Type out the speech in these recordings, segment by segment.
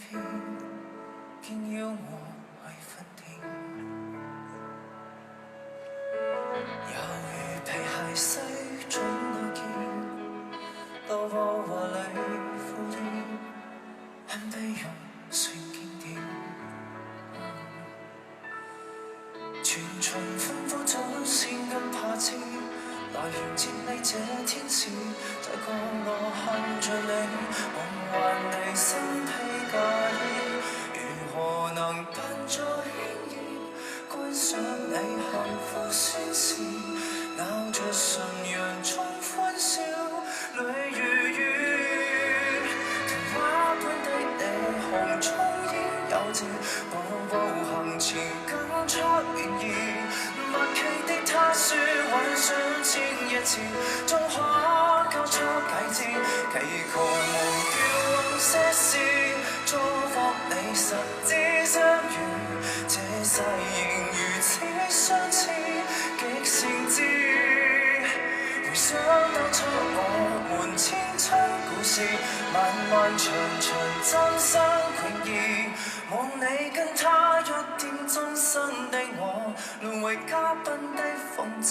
片，竟要我去分辨。猶如皮鞋西總那件，到我華麗敷衍，很卑庸算經典。全場歡呼掌聲跟拍子，來迎接你這天使，這個我看着你，夢幻地身披嫁衣，如何能扮作輕易觀賞你幸福宣示，咬着唇揚中歡笑，淚如雨，童話般的你紅妝演幼稚，步步行前更出暖意，默契的他說幻想千一次，終可交出戒指，祈求忘掉往些事，祝福你十指相遇，這世仍如此相似，極誠摯。回想當初我們青春故事，漫漫長長真心永義，望你跟他約定終身的我，淪為嘉賓的諷刺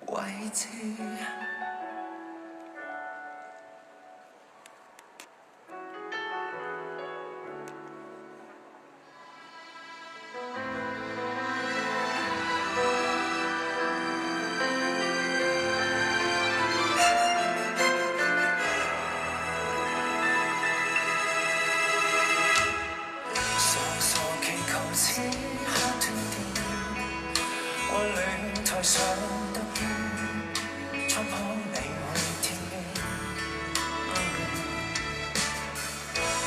位置。此刻斷電，愛侶台上得意，衝破你去天邊。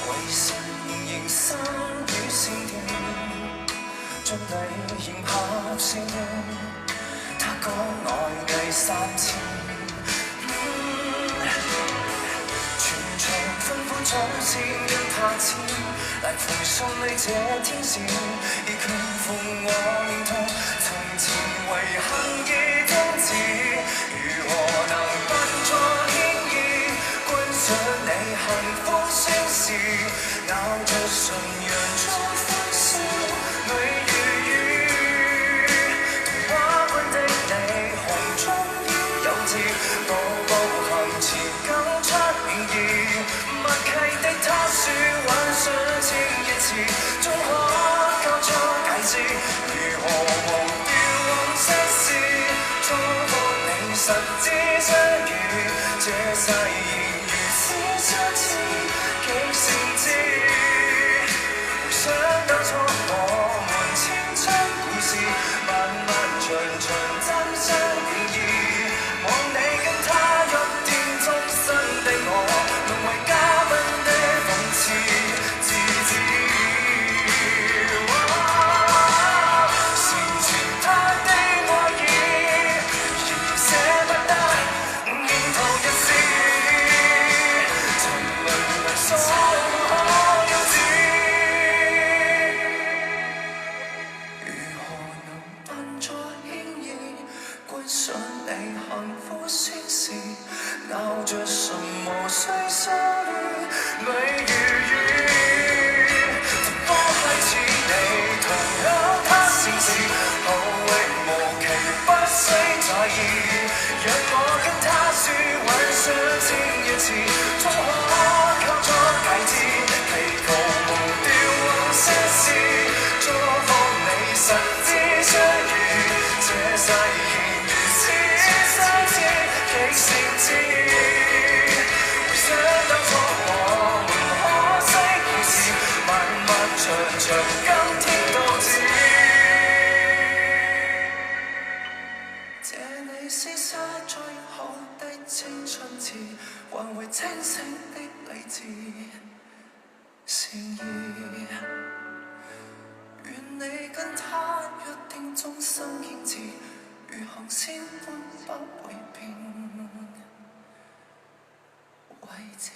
為神仍生與善定，盡力迎合聲音，他講愛藝3000。全場歡呼掌聲跟拍子，來陪送你這天使，已強逢我認同，從前遺憾已終止，如何能扮作輕易觀賞你幸福宣示，咬着唇揚中歡笑，淚如雨，童話般的你紅妝演幼稚，步步行前更出暖意，默契的他說幻想千一次，終可交出戒指，如何忘掉往些事，祝福你十指相遇，這世仍如此相似，極誠摯。回想當初我們青春故事，漫漫長長真相永義，望你跟他約定終身的我，淪為嘉賓的諷刺字字。成全他的愛意，仍捨不得認同一絲，沉淪為所可休止。如何能扮作輕易觀賞你幸福宣示，咬着唇無需疏離，淚如雨。同波開始你同有他善事，後域無期不需在意，讓我跟他說幻想千一次，終可交出戒指，祈求忘掉往些事，祝福你十指相遇，這世仍如此相似，極誠摯。回想當初我們可惜故事，漫漫長長今天到此，這你廝殺最後的青春詞，還會清醒的理智善意，願你跟他約定終生堅持，如航線般不會變位置。